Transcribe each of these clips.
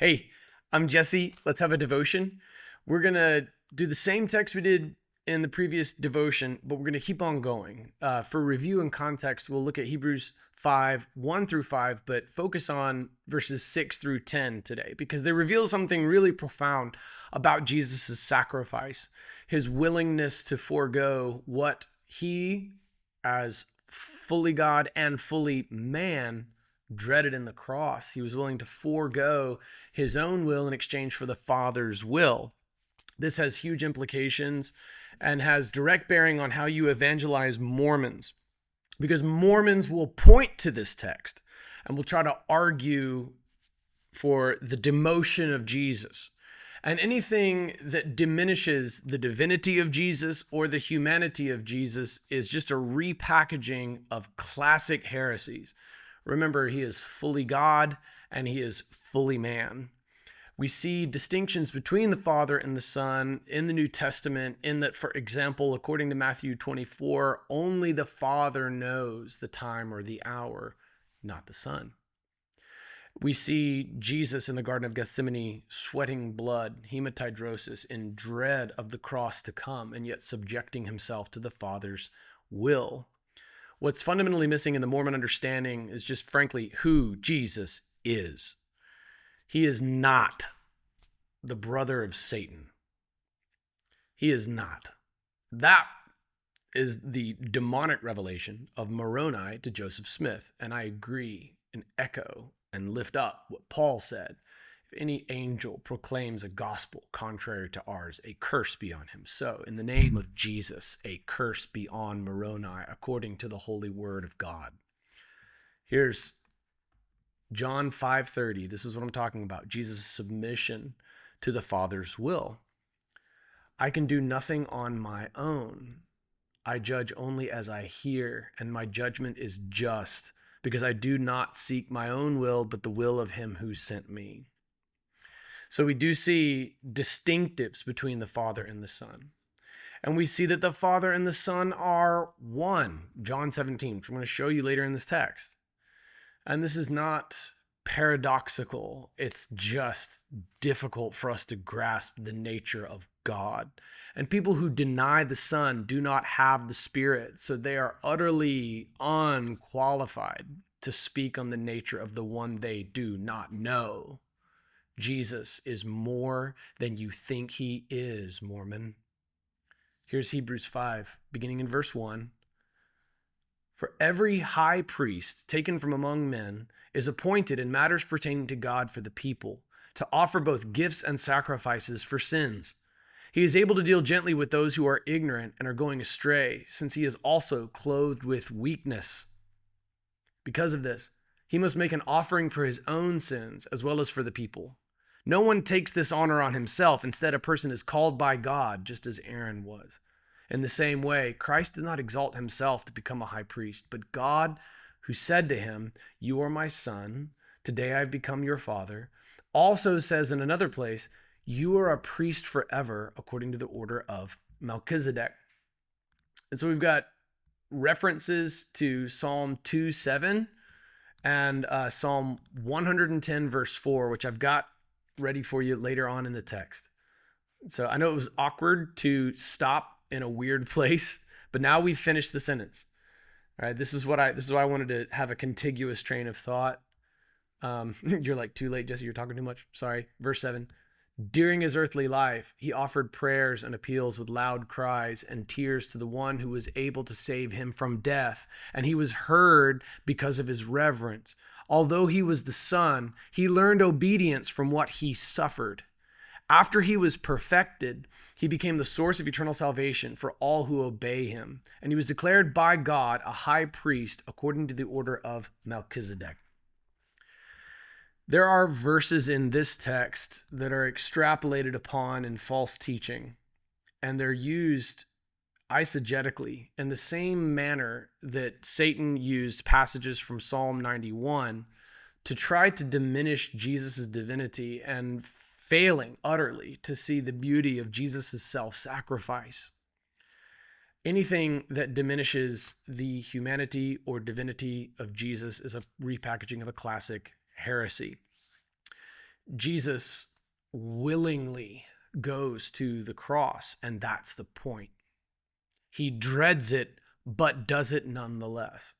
Hey, I'm Jesse. Let's have a devotion. We're going to do the same text we did in the previous devotion, but we're going to keep on going. For review and context, we'll look at Hebrews 5, 1 through 5, but focus on verses 6 through 10 today because they reveal something really profound about Jesus' sacrifice, his willingness to forego what he, as fully God and fully man, dreaded in the cross. He was willing to forego his own will in exchange for the Father's will. This has huge implications and has direct bearing on how you evangelize Mormons, because Mormons will point to this text and will try to argue for the demotion of Jesus. And anything that diminishes the divinity of Jesus or the humanity of Jesus is just a repackaging of classic heresies. Remember, he is fully God and he is fully man. We see distinctions between the Father and the Son in the New Testament, in that, for example, according to Matthew 24, only the Father knows the time or the hour, not the Son. We see Jesus in the Garden of Gethsemane sweating blood, hematidrosis, in dread of the cross to come, and yet subjecting himself to the Father's will. What's fundamentally missing in the Mormon understanding is just, frankly, who Jesus is. He is not the brother of Satan. He is not. That is the demonic revelation of Moroni to Joseph Smith. And I agree and echo and lift up what Paul said. If any angel proclaims a gospel contrary to ours, a curse be on him. So, in the name of Jesus, a curse be on Moroni, according to the holy word of God. Here's John 5:30. This is what I'm talking about. Jesus' submission to the Father's will. I can do nothing on my own. I judge only as I hear, and my judgment is just, because I do not seek my own will, but the will of him who sent me. So we do see distinctives between the Father and the Son. And we see that the Father and the Son are one. John 17, which I'm going to show you later in this text. And this is not paradoxical. It's just difficult for us to grasp the nature of God. And people who deny the Son do not have the Spirit. So they are utterly unqualified to speak on the nature of the one they do not know. Jesus is more than you think he is, Mormon. Here's Hebrews 5, beginning in verse 1. For every high priest taken from among men is appointed in matters pertaining to God for the people, to offer both gifts and sacrifices for sins. He is able to deal gently with those who are ignorant and are going astray, since he is also clothed with weakness. Because of this, he must make an offering for his own sins as well as for the people. No one takes this honor on himself. Instead, a person is called by God, just as Aaron was. In the same way, Christ did not exalt himself to become a high priest, but God, who said to him, "You are my son, today I have become your father," also says in another place, "You are a priest forever, according to the order of Melchizedek." And so we've got references to Psalm 2:7 and Psalm 110, verse 4, which I've got ready for you later on in the text. So I know it was awkward to stop in a weird place, but now we've finished the sentence. All right, this is why I wanted to have a contiguous train of thought. You're like, too late, Jesse, you're talking too much. Sorry. Verse 7. During his earthly life, he offered prayers and appeals with loud cries and tears to the one who was able to save him from death, and he was heard because of his reverence. Although he was the Son, he learned obedience from what he suffered. After he was perfected, he became the source of eternal salvation for all who obey him, and he was declared by God a high priest according to the order of Melchizedek. There are verses in this text that are extrapolated upon in false teaching, and they're used eisegetically in the same manner that Satan used passages from Psalm 91 to try to diminish Jesus' divinity, and failing utterly to see the beauty of Jesus' self-sacrifice. Anything that diminishes the humanity or divinity of Jesus is a repackaging of a classic heresy. Jesus willingly goes to the cross, and that's the point. He dreads it, but does it nonetheless.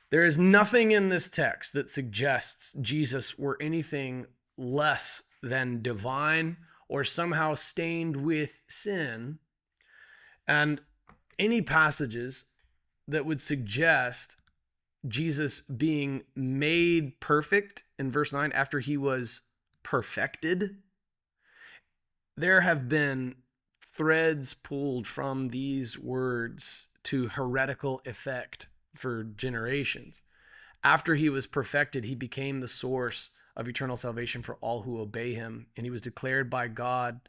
There is nothing in this text that suggests Jesus were anything less than divine or somehow stained with sin. And any passages that would suggest Jesus being made perfect in verse 9 after he was perfected, there have been threads pulled from these words to heretical effect for generations. After he was perfected, he became the source of eternal salvation for all who obey him, and he was declared by God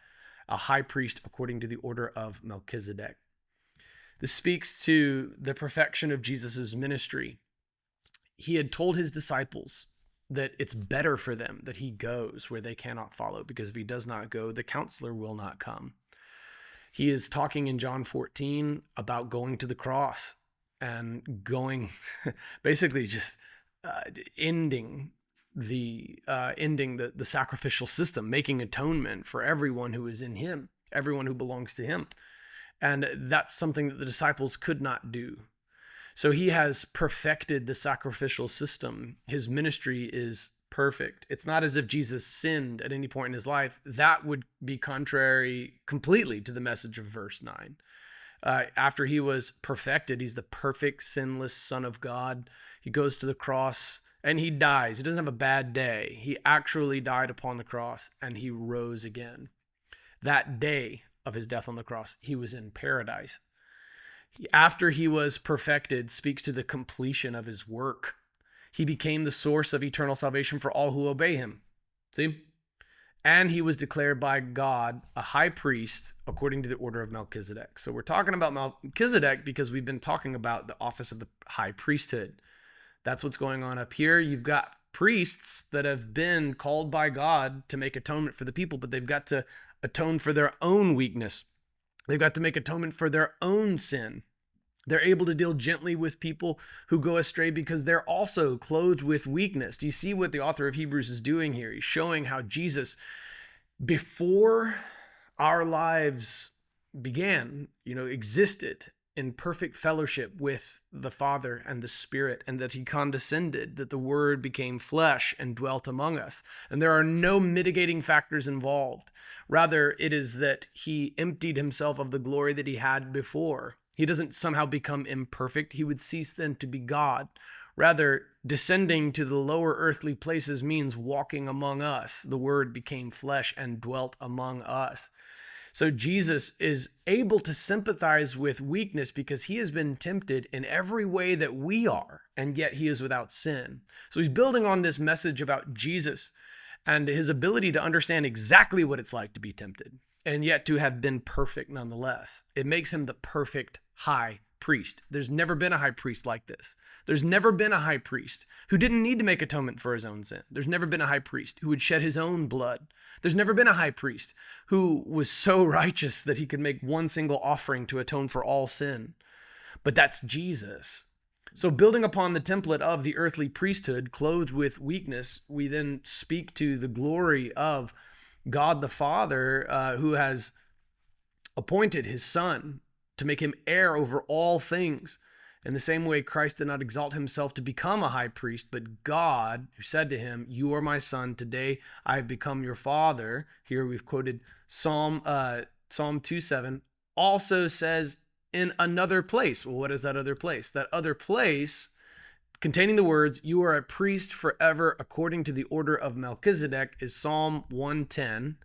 a high priest according to the order of Melchizedek. This speaks to the perfection of Jesus's ministry. He had told his disciples that it's better for them that he goes where they cannot follow, because if he does not go, the counselor will not come. He is talking in John 14 about going to the cross and going, basically just ending the sacrificial system, making atonement for everyone who is in him, everyone who belongs to him. And that's something that the disciples could not do. So he has perfected the sacrificial system. His ministry is perfect. It's not as if Jesus sinned at any point in his life. That would be contrary completely to the message of verse 9. After he was perfected, he's the perfect, sinless Son of God. He goes to the cross and he dies. He doesn't have a bad day. He actually died upon the cross and he rose again. That day of his death on the cross, he was in paradise. After he was perfected, speaks to the completion of his work. He became the source of eternal salvation for all who obey him. See? And he was declared by God a high priest according to the order of Melchizedek. So we're talking about Melchizedek because we've been talking about the office of the high priesthood. That's what's going on up here. You've got priests that have been called by God to make atonement for the people, but they've got to atone for their own weakness. They've got to make atonement for their own sin. They're able to deal gently with people who go astray because they're also clothed with weakness. Do you see what the author of Hebrews is doing here? He's showing how Jesus, before our lives began, existed in perfect fellowship with the Father and the Spirit, and that he condescended, that the Word became flesh and dwelt among us. And there are no mitigating factors involved. Rather, it is that he emptied himself of the glory that he had before. He doesn't somehow become imperfect. He would cease then to be God. Rather, descending to the lower earthly places means walking among us. The Word became flesh and dwelt among us. So Jesus is able to sympathize with weakness because he has been tempted in every way that we are, and yet he is without sin. So he's building on this message about Jesus and his ability to understand exactly what it's like to be tempted, and yet to have been perfect nonetheless. It makes him the perfect high priest. There's never been a high priest like this. There's never been a high priest who didn't need to make atonement for his own sin. There's never been a high priest who would shed his own blood. There's never been a high priest who was so righteous that he could make one single offering to atone for all sin. But that's Jesus. So building upon the template of the earthly priesthood, clothed with weakness, we then speak to the glory of God the Father, who has appointed his Son to make him heir over all things. In the same way, Christ did not exalt himself to become a high priest, but God, who said to him, "You are my son, today I have become your father." Here we've quoted Psalm 2:7, also says in another place. Well, what is that other place? That other place containing the words, "You are a priest forever according to the order of Melchizedek," is Psalm 110,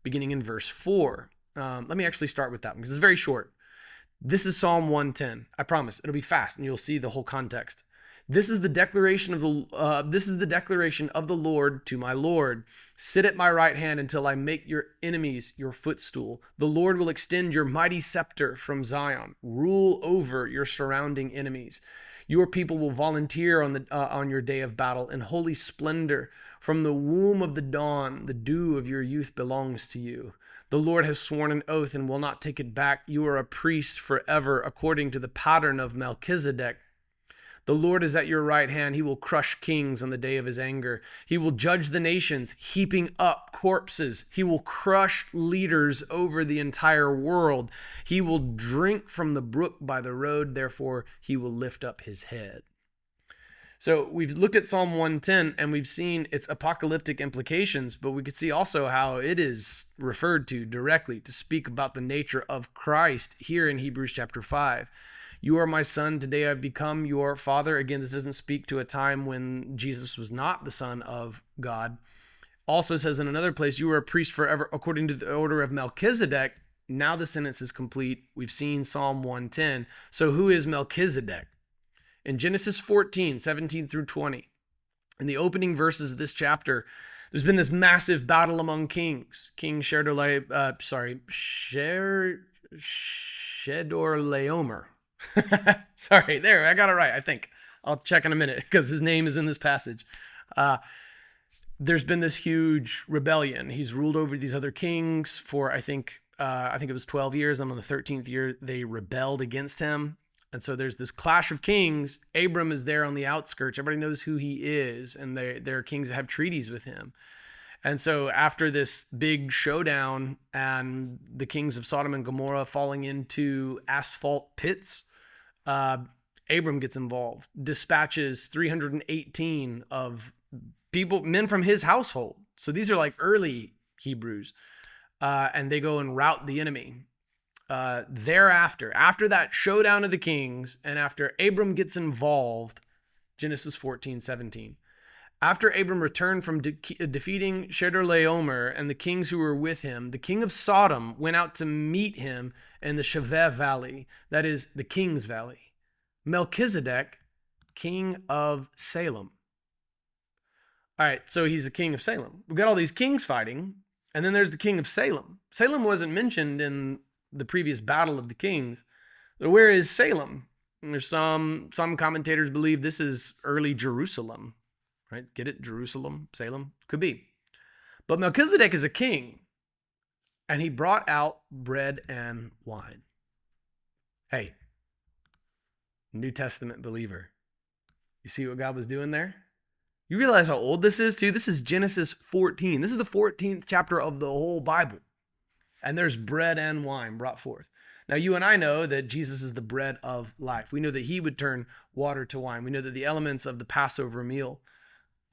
beginning in verse 4. Let me actually start with that one because it's very short. This is Psalm 110. I promise it'll be fast, and you'll see the whole context. This is the declaration of the Lord to my Lord. Sit at my right hand until I make your enemies your footstool. The Lord will extend your mighty scepter from Zion. Rule over your surrounding enemies. Your people will volunteer on your day of battle in holy splendor. From the womb of the dawn, the dew of your youth belongs to you. The Lord has sworn an oath and will not take it back. You are a priest forever according to the pattern of Melchizedek. The Lord is at your right hand. He will crush kings on the day of his anger. He will judge the nations, heaping up corpses. He will crush leaders over the entire world. He will drink from the brook by the road. Therefore, he will lift up his head. So we've looked at Psalm 110 and we've seen its apocalyptic implications, but we could see also how it is referred to directly to speak about the nature of Christ here in Hebrews chapter 5. You are my son, today I've become your father. Again, this doesn't speak to a time when Jesus was not the son of God. Also says in another place, you are a priest forever according to the order of Melchizedek. Now the sentence is complete. We've seen Psalm 110. So who is Melchizedek? In Genesis 14, 17 through 20, in the opening verses of this chapter, there's been this massive battle among kings. King Chedorlaomer. Sorry, there, I got it right, I think. I'll check in a minute because his name is in this passage. There's been this huge rebellion. He's ruled over these other kings for, I think it was 12 years. And on the 13th year, they rebelled against him. And so there's this clash of kings. Abram is there on the outskirts. Everybody knows who he is. And there are kings that have treaties with him. And so after this big showdown and the kings of Sodom and Gomorrah falling into asphalt pits, Abram gets involved, dispatches 318 of men from his household. So these are like early Hebrews. And they go and rout the enemy. Thereafter, after that showdown of the kings, and after Abram gets involved, Genesis 14, 17. After Abram returned from defeating Chedorlaomer and the kings who were with him, the king of Sodom went out to meet him in the Shaveh Valley, that is, the King's Valley. Melchizedek, king of Salem. All right, so he's the king of Salem. We've got all these kings fighting, and then there's the king of Salem. Salem wasn't mentioned in the previous battle of the kings. So where is Salem? And there's some commentators believe this is early Jerusalem, right? Get it? Jerusalem, Salem? Could be. But Melchizedek is a king, and he brought out bread and wine. Hey, New Testament believer, you see what God was doing there? You realize how old this is too? This is Genesis 14. This is the 14th chapter of the whole Bible. And there's bread and wine brought forth. Now, you and I know that Jesus is the bread of life. We know that he would turn water to wine. We know that the elements of the Passover meal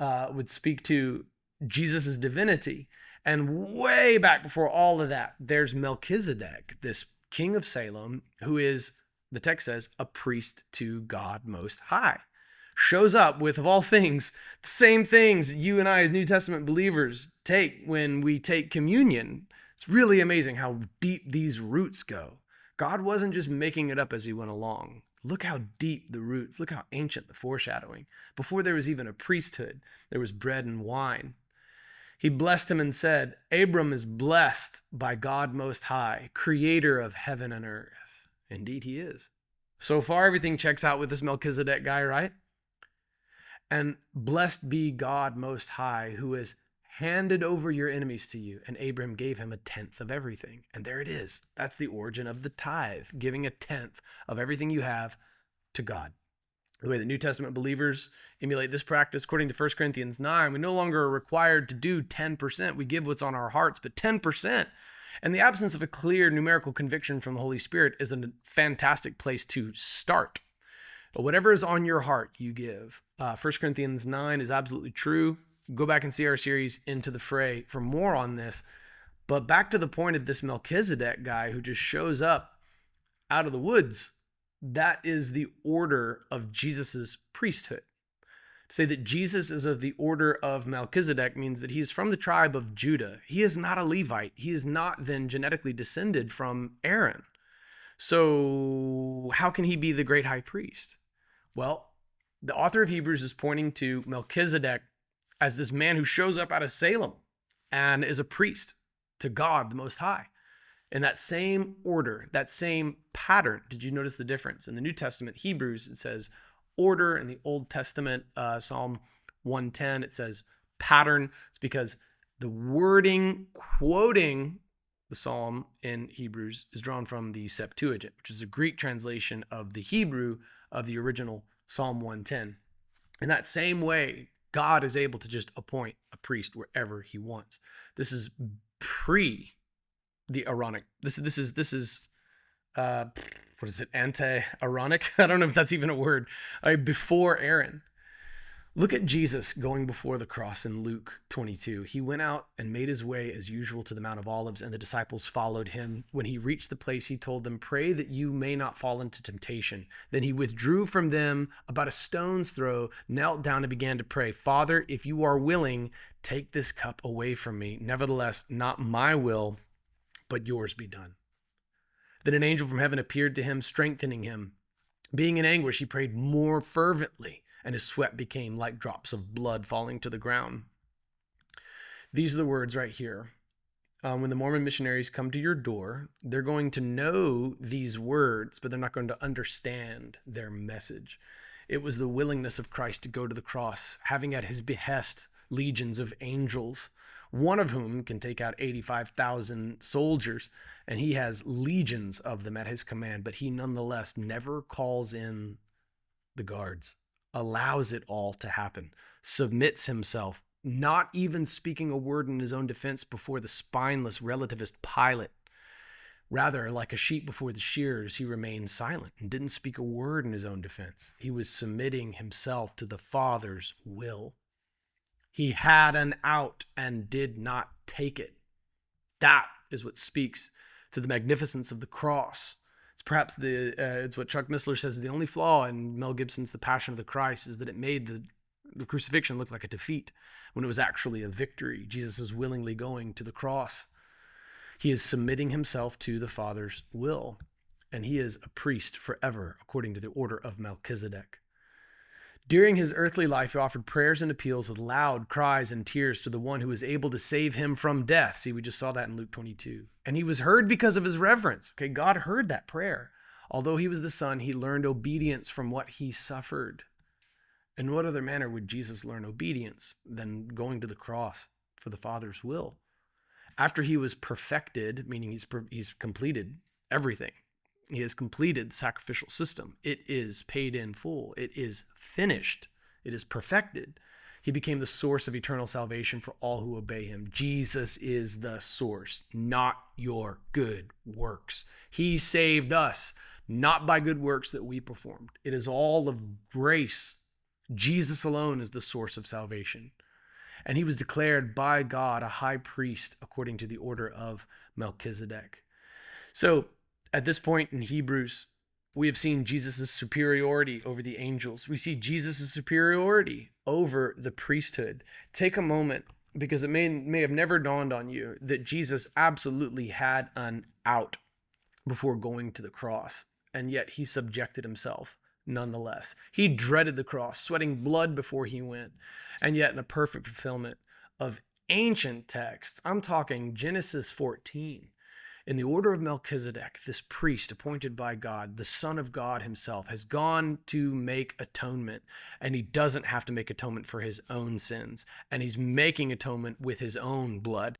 would speak to Jesus' divinity. And way back before all of that, there's Melchizedek, this king of Salem, who is, the text says, a priest to God Most High. Shows up with, of all things, the same things you and I as New Testament believers take when we take communion. It's really amazing how deep these roots go. God wasn't just making it up as he went along. Look how deep the roots, look how ancient the foreshadowing. Before there was even a priesthood, there was bread and wine. He blessed him and said, Abram is blessed by God Most High, creator of heaven and earth. Indeed he is. So far, everything checks out with this Melchizedek guy, right? And blessed be God Most High, who has handed over your enemies to you. And Abram gave him a tenth of everything. And there it is. That's the origin of the tithe, giving a tenth of everything you have to God. The way the New Testament believers emulate this practice, according to 1 Corinthians 9, we no longer are required to do 10%. We give what's on our hearts, but 10%. And the absence of a clear numerical conviction from the Holy Spirit is a fantastic place to start. But whatever is on your heart, you give. 1 Corinthians 9 is absolutely true. Go back and see our series Into the Fray for more on this. But back to the point of this Melchizedek guy who just shows up out of the woods. That is the order of Jesus's priesthood. To say that Jesus is of the order of Melchizedek means that he is from the tribe of Judah. He is not a Levite. He is not then genetically descended from Aaron. So how can he be the great high priest? Well, the author of Hebrews is pointing to Melchizedek as this man who shows up out of Salem and is a priest to God the Most High. In that same order, that same pattern. Did you notice the difference? In the New Testament, Hebrews, it says order. In the Old Testament, Psalm 110, it says pattern. It's because the wording quoting the Psalm in Hebrews is drawn from the Septuagint, which is a Greek translation of the Hebrew of the original Psalm 110. In that same way, God is able to just appoint a priest wherever he wants. This is pre the Aaronic. This is what is it? Anti-Aaronic? I don't know if that's even a word. Before Aaron. Look at Jesus going before the cross in Luke 22. He went out and made his way as usual to the Mount of Olives, and the disciples followed him. When he reached the place, he told them, "Pray that you may not fall into temptation." Then he withdrew from them about a stone's throw, knelt down and began to pray, "Father, if you are willing, take this cup away from me. Nevertheless, not my will, but yours be done." Then an angel from heaven appeared to him, strengthening him. Being in anguish, he prayed more fervently, and his sweat became like drops of blood falling to the ground. These are the words right here. When the Mormon missionaries come to your door, they're going to know these words, but they're not going to understand their message. It was the willingness of Christ to go to the cross, having at his behest legions of angels, one of whom can take out 85,000 soldiers, and he has legions of them at his command, but he nonetheless never calls in the guards, allows it all to happen, submits himself, not even speaking a word in his own defense before the spineless relativist Pilate. Rather, like a sheep before the shearers, he remained silent and didn't speak a word in his own defense. He was submitting himself to the Father's will. He had an out and did not take it. That is what speaks to the magnificence of the cross. It's perhaps it's what Chuck Missler says is the only flaw in Mel Gibson's The Passion of the Christ, is that it made the crucifixion look like a defeat when it was actually a victory. Jesus is willingly going to the cross. He is submitting himself to the Father's will, and he is a priest forever, according to the order of Melchizedek. During his earthly life, he offered prayers and appeals with loud cries and tears to the one who was able to save him from death. See, we just saw that in Luke 22. And he was heard because of his reverence. Okay, God heard that prayer. Although he was the Son, he learned obedience from what he suffered. In what other manner would Jesus learn obedience than going to the cross for the Father's will? After he was perfected, meaning he's completed everything. He has completed the sacrificial system. It is paid in full. It is finished. It is perfected. He became the source of eternal salvation for all who obey him. Jesus is the source, not your good works. He saved us, not by good works that we performed. It is all of grace. Jesus alone is the source of salvation. And he was declared by God a high priest according to the order of Melchizedek. So, at this point in Hebrews, we have seen Jesus' superiority over the angels. We see Jesus' superiority over the priesthood. Take a moment, because it may have never dawned on you that Jesus absolutely had an out before going to the cross, and yet he subjected himself nonetheless. He dreaded the cross, sweating blood before he went, and yet in a perfect fulfillment of ancient texts, I'm talking Genesis 14, in the order of Melchizedek, this priest appointed by God, the Son of God himself, has gone to make atonement, and he doesn't have to make atonement for his own sins, and he's making atonement with his own blood.